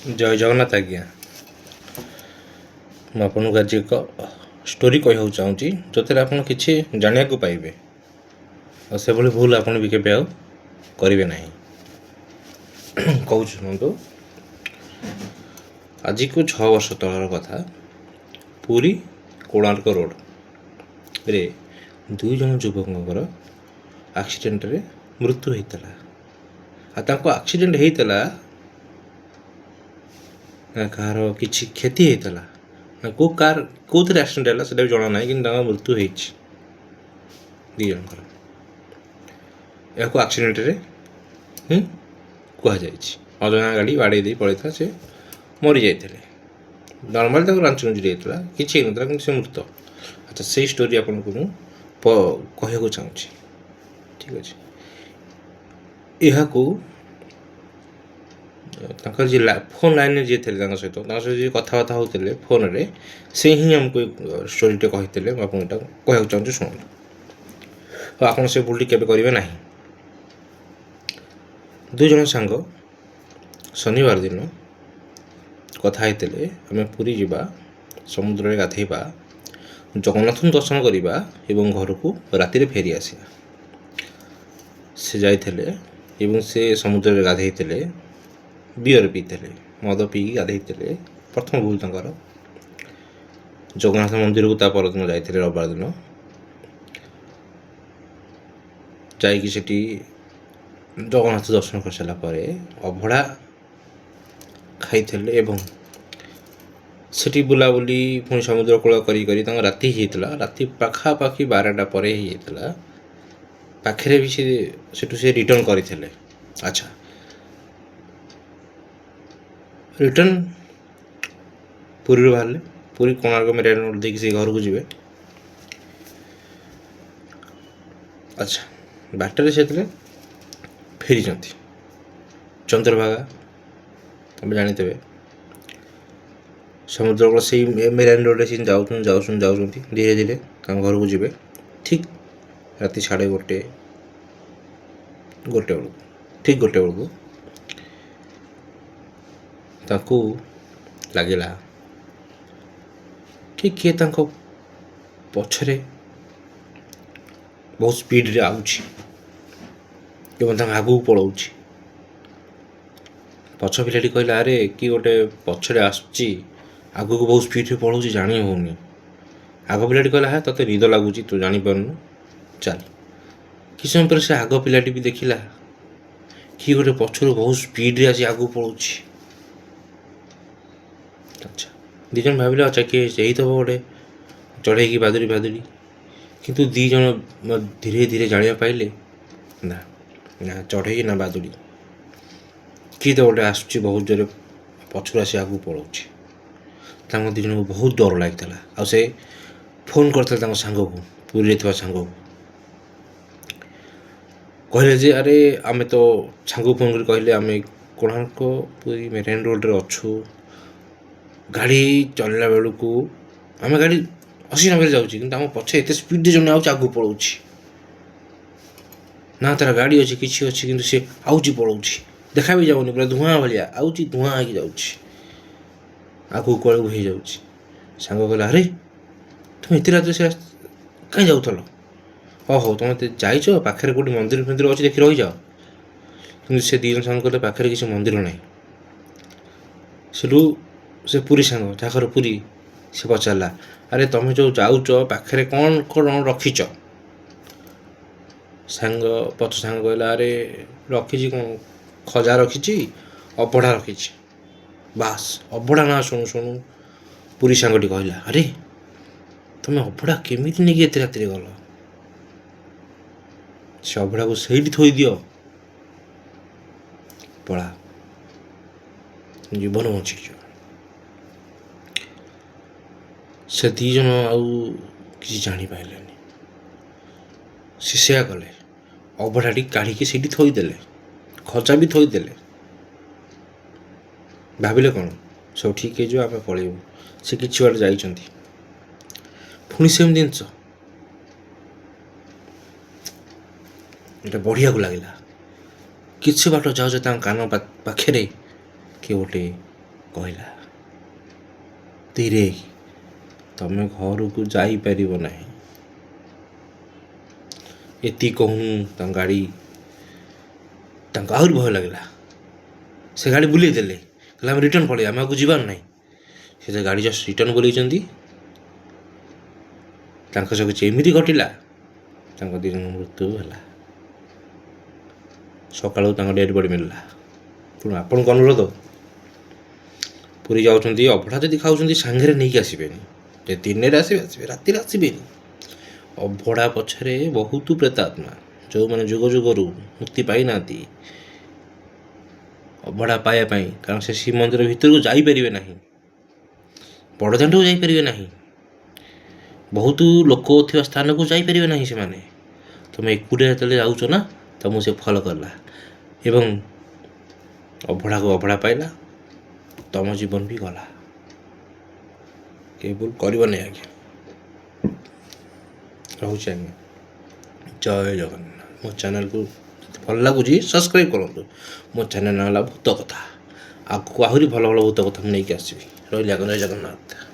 ଜୟ ଜଗନ୍ନାଥ ଆଜ୍ଞା। ମୁଁ ଆପଣଙ୍କୁ ଆଜି ଏକ ଷ୍ଟୋରି କହିବାକୁ ଚାହୁଁଛି ଯେଉଁଥିରେ ଆପଣ କିଛି ଜାଣିବାକୁ ପାଇବେ ଆଉ ସେଭଳି ଭୁଲ ଆପଣ ବି କେବେ ଆଉ କରିବେ ନାହିଁ। କହୁଛି ଶୁଣନ୍ତୁ। ଆଜିକୁ 6 ବର୍ଷ ତଳର କଥା। ପୁରୀ କୋଣାର୍କ ରୋଡ଼ରେ 2 ଜଣ ଯୁବକଙ୍କର ଆକ୍ସିଡେଣ୍ଟରେ ମୃତ୍ୟୁ ହୋଇଥିଲା। ଆଉ ତାଙ୍କ ଆକ୍ସିଡେଣ୍ଟ ହେଇଥିଲା ନା କାହାର କିଛି କ୍ଷତି ହେଇଥିଲା ନା କେଉଁଥିରେ ଆକ୍ସିଡେଣ୍ଟ ହେଲା ସେଇଟା ବି ଜଣା ନାହିଁ, କିନ୍ତୁ ତାଙ୍କର ମୃତ୍ୟୁ ହେଇଛି 2 ଜଣଙ୍କର। ଏହାକୁ ଆକ୍ସିଡେଣ୍ଟରେ ହିଁ କୁହାଯାଇଛି। ଅଜଣା ଗାଡ଼ି ବାଡ଼େଇ ଦେଇ ପଳେଇଥିଲା, ସେ ମରିଯାଇଥିଲେ। ନର୍ମାଲି ତାକୁ ରାଞ୍ଚୁଞ୍ଜୁରି ହେଇଥିଲା, କିଛି ହେଇନଥିଲା, କିନ୍ତୁ ସେ ମୃତ। ଆଚ୍ଛା, ସେଇ ଷ୍ଟୋରି ଆପଣଙ୍କୁ ମୁଁ କହିବାକୁ ଚାହୁଁଛି। ଠିକ୍ ଅଛି। ଏହାକୁ ତାଙ୍କର ଯିଏ ଫୋନ୍ ଲାଇନ୍ରେ ଯିଏ ଥିଲେ ତାଙ୍କ ସହିତ ଯିଏ କଥାବାର୍ତ୍ତା ହେଉଥିଲେ ଫୋନ୍ରେ, ସେ ହିଁ ଆମକୁ ଷ୍ଟୋରିଟେ କହିଥିଲେ। ମୁଁ ଆପଣଙ୍କୁ ଏଇଟା କହିବାକୁ ଚାହୁଁଛି, ଶୁଣନ୍ତୁ। ଆଉ ଆପଣ ସେ ଭୁଲଟି କେବେ କରିବେ ନାହିଁ। 2 ଜଣ ସାଙ୍ଗ ଶନିବାର ଦିନ କଥା ହେଇଥିଲେ, ଆମେ ପୁରୀ ଯିବା, ସମୁଦ୍ରରେ ଗାଧେଇବା, ଜଗନ୍ନାଥଙ୍କୁ ଦର୍ଶନ କରିବା ଏବଂ ଘରକୁ ରାତିରେ ଫେରି ଆସିବା। ସେ ଯାଇଥିଲେ ଏବଂ ସେ ସମୁଦ୍ରରେ ଗାଧେଇଥିଲେ, ବିୟର ପିଇଥିଲେ, ମଦ ପିଇକି ଗାଧେଇଥିଲେ। ପ୍ରଥମ ଭୁଲ ତାଙ୍କର। ଜଗନ୍ନାଥ ମନ୍ଦିରକୁ ତା ପରଦିନ ଯାଇଥିଲେ, ରବିବାର ଦିନ ଯାଇକି ସେଠି ଜଗନ୍ନାଥ ଦର୍ଶନ କରିସାରିଲା ପରେ ଅଭଡ଼ା ଖାଇଥିଲେ ଏବଂ ସେଠି ବୁଲାବୁଲି ପୁଣି ସମୁଦ୍ର କୂଳ କରି ତାଙ୍କ ରାତି ହେଇଯାଇଥିଲା। ରାତି ପାଖାପାଖି 12ଟା ପରେ ହେଇଯାଇଥିଲା। ପାଖରେ ବି ସେଠୁ ସେ ରିଟର୍ନ କରିଥିଲେ। ଆଚ୍ଛା, ରିଟର୍ନ ପୁରୀରୁ ବାହାରିଲେ, ପୁରୀ କୋଣାର୍କ ମେରାଇନ୍ ରୋଡ଼ ଦେଇକି ସେ ଘରକୁ ଯିବେ। ଆଚ୍ଛା, ବାଟରେ ସେ ଯେତେବେଳେ ଫେରିଛନ୍ତି, ଚନ୍ଦ୍ରଭାଗା ଆପଣ ଜାଣିଥିବେ, ସମୁଦ୍ରକୂଳ ସେଇ ମେରାଇନ୍ ରୋଡ଼ରେ ସେ ଯାଉଛନ୍ତି ଧୀରେ ଧୀରେ ତାଙ୍କ ଘରକୁ ଯିବେ। ଠିକ୍ ରାତି 1:30 ବେଳକୁ ତାଙ୍କୁ ଲାଗିଲା କି କିଏ ତାଙ୍କ ପଛରେ ବହୁତ ସ୍ପିଡ଼ରେ ଆଉଛି ଏବଂ ତାଙ୍କ ଆଗକୁ ପଳାଉଛି। ପଛ ପିଲାଟି କହିଲା, ଆରେ କି ଗୋଟେ ପଛରେ ଆସୁଛି, ଆଗକୁ ବହୁତ ସ୍ପିଡ଼ରେ ପଳାଉଛି, ଜାଣି ହେଉନି। ଆଗ ପିଲାଟି କହିଲା, ହଁ ତୋତେ ନିଦ ଲାଗୁଛି, ତୁ ଜାଣିପାରୁନୁ, ଚାଲ। କିଛି ସମୟ ପରେ ସେ ଆଗ ପିଲାଟି ବି ଦେଖିଲା କି ଗୋଟେ ପଛରୁ ବହୁତ ସ୍ପିଡ଼ରେ ଆସି ଆଗକୁ ପଳାଉଛି। ଆଚ୍ଛା, 2 ଜଣ ଭାବିଲେ, ଆଚ୍ଛା କିଏ ହେଇଥିବ ଗୋଟେ ଚଢ଼େଇକି ବାଦୁଡ଼ି। କିନ୍ତୁ 2 ଜଣ ଧୀରେ ଧୀରେ ଜାଣିବା ପାଇଲେ, ନା ଚଢ଼େଇ ନା ବାଦୁଡ଼ି, କିଏ ତ ଗୋଟେ ଆସୁଛି ବହୁତ ଜୋରେ, ପଛରୁ ଆସି ଆଗକୁ ପଳାଉଛି। ତାଙ୍କ 2 ଜଣଙ୍କୁ ବହୁତ ଡର ଲାଗିଥିଲା। ଆଉ ସେ ଫୋନ୍ କରିଥିଲେ ତାଙ୍କ ସାଙ୍ଗକୁ, ପୁରୀରେ ଥିବା ସାଙ୍ଗକୁ। କହିଲେ ଯେ, ଆରେ ଆମେ ତ ସାଙ୍ଗକୁ ଫୋନ୍ କରି କହିଲେ, ଆମେ କୋଣାର୍କ ପୁରୀ ମେରାଇନ୍ ରୋଡ଼ରେ ଅଛୁ। ଗାଡ଼ି ଚଳିଲା ବେଳକୁ ଆମେ ଗାଡ଼ି 80-90ରେ ଯାଉଛି, କିନ୍ତୁ ଆମ ପଛେ ଏତେ ସ୍ପିଡ଼ରେ ଜଣେ ଆଉଛି, ଆଗକୁ ପଳାଉଛି। ନା ତାର ଗାଡ଼ି ଅଛି, କିଛି ଅଛି, କିନ୍ତୁ ସେ ଆଉଛି ପଳାଉଛି, ଦେଖା ବି ଯାଉନି, ପୁରା ଧୂଆଁ ଭଳିଆ ଆଉଛି, ଧୂଆଁ ହେଇକି ଯାଉଛି, ଆଗକୁ କୁଆଡ଼କୁ ହେଇଯାଉଛି। ସାଙ୍ଗ କହିଲା, ଆରେ ତୁମେ ଏତେ ରାତିରେ ସେ କାହିଁ ଯାଉଥିଲ? ହଉ ତୁମେ ଯାଇଛ, ପାଖରେ କେଉଁଠି ମନ୍ଦିର ଅଛି, ଦେଖି ରହିଯାଅ। କିନ୍ତୁ ସେ 2 ଜଣ ସାଙ୍ଗ କହିଲେ, ପାଖରେ କିଛି ମନ୍ଦିର ନାହିଁ। ସେଠୁ ସେ ପୁରୀ ସାଙ୍ଗ, ଯାହାର ପୁରୀ, ସେ ପଚାରିଲା, ଆରେ ତୁମେ ଯେଉଁ ଯାଉଛ ପାଖରେ କ'ଣ ରଖିଛ? ପଛ ସାଙ୍ଗ କହିଲା, ଆରେ ରଖିଛି କ'ଣ, ଖଜା ରଖିଛି, ଅବଢ଼ା ରଖିଛି। ବାସ୍, ଅବଢ଼ା ନା ଶୁଣୁ ପୁରୀ ସାଙ୍ଗଟି କହିଲା, ଆରେ ତୁମେ ଅବଢ଼ା କେମିତି ନେଇକି ଏତେ ରାତିରେ ଗଲ? ସେ ଅବଢ଼ାକୁ ସେଇଠି ଥୋଇଦିଅ, ପଳା, ଜୀବନ ବଞ୍ଚିଯିବ। ସେ 2 ଜଣ ଆଉ କିଛି ଜାଣିପାରିଲେନି। ସେ ସେୟା କଲେ, ଅବଢ଼ାଟି କାଢ଼ିକି ସେଇଠି ଥୋଇଦେଲେ, ଖଜା ବି ଥୋଇଦେଲେ। ଭାବିଲେ କ'ଣ, ସବୁ ଠିକ୍ ହେଇଯିବ, ଆମେ ପଳେଇବୁ। ସେ କିଛି ବାଟ ଯାଇଛନ୍ତି, ପୁଣି ସେମ୍ ଜିନିଷ এটা ବଢ଼ିବାକୁ ଲାଗିଲା। କିଛି ବାଟ ଯାଉଛ, ତାଙ୍କ କାନ ପାଖରେ କିଏ ଗୋଟେ କହିଲା, ଧୀରେ ତମେ ଘରକୁ ଯାଇପାରିବ ନାହିଁ। ଏତିକି କହୁଁ ତାଙ୍କ ଗାଡ଼ି ତାଙ୍କୁ ଆହୁରି ଭୟ ଲାଗିଲା। ସେ ଗାଡ଼ି ବୁଲେଇ ଦେଲେ, କହିଲେ ଆମେ ରିଟର୍ନ ପଳେଇବା, ଆମେ ଆଗକୁ ଯିବାର ନାହିଁ। ସେ ଗାଡ଼ି ଜଷ୍ଟ ରିଟର୍ନ ବୁଲେଇଛନ୍ତି। ତାଙ୍କ ସହ କିଛି ଏମିତି ଘଟିଲା, ତାଙ୍କ ଦୁଇ ଜଣଙ୍କ ମୃତ୍ୟୁ ହେଲା। ସକାଳୁ ତାଙ୍କ ଡେଡ୍ ବଡ଼ି ମିଳିଲା। ତେଣୁ ଆପଣଙ୍କୁ ଅନୁରୋଧ, ପୁରୀ ଯାଉଛନ୍ତି, ଅଭଡ଼ା ଯଦି ଖାଉଛନ୍ତି ସାଙ୍ଗରେ ନେଇକି ଆସିବେନି। ଯଦି ଦିନରେ ଆସିବେ ଆସିବେ, ରାତିରେ ଆସିବେନି। ଅଭଡ଼ା ପଛରେ ବହୁତ ପ୍ରେତାତ୍ମା, ଯେଉଁମାନେ ଯୁଗ ଯୁଗରୁ ମୁକ୍ତି ପାଇନାହାନ୍ତି ଅଭଡ଼ା ପାଇବା ପାଇଁ, କାରଣ ସେ ଶ୍ରୀମନ୍ଦିର ଭିତରକୁ ଯାଇପାରିବେ ନାହିଁ, ବଡ଼ଦାଣ୍ଡକୁ ଯାଇପାରିବେ ନାହିଁ, ବହୁତ ଲୋକ ଥିବା ସ୍ଥାନକୁ ଯାଇପାରିବେ ନାହିଁ ସେମାନେ। ତୁମେ ଏକୁଟିଆ ଯେତେବେଳେ ଯାଉଛ ନା, ତୁମକୁ ସେ ଫଲୋ କଲା ଏବଂ ଅଭଡ଼ାକୁ ଅଭଡ଼ା ପାଇଲା, ତମ ଜୀବନ ବି ଗଲା। କେହି ଭୁଲ କରିବନି ଆଜ୍ଞା। ରହୁଛି ଆଜ୍ଞା, ଜୟ ଜଗନ୍ନାଥ। ମୋ ଚ୍ୟାନେଲକୁ ଯଦି ଭଲ ଲାଗୁଛି ସବସ୍କ୍ରାଇବ୍ କରନ୍ତୁ। ମୋ ଚ୍ୟାନେଲ ନାଁ ହେଲା ଭୂତ କଥା। ଆଗକୁ ଆହୁରି ଭଲ ଭଲ ଭୂତ କଥା ମୁଁ ନେଇକି ଆସିବି। ରହିଲି ଆଜ୍ଞା, ଜୟ ଜଗନ୍ନାଥ।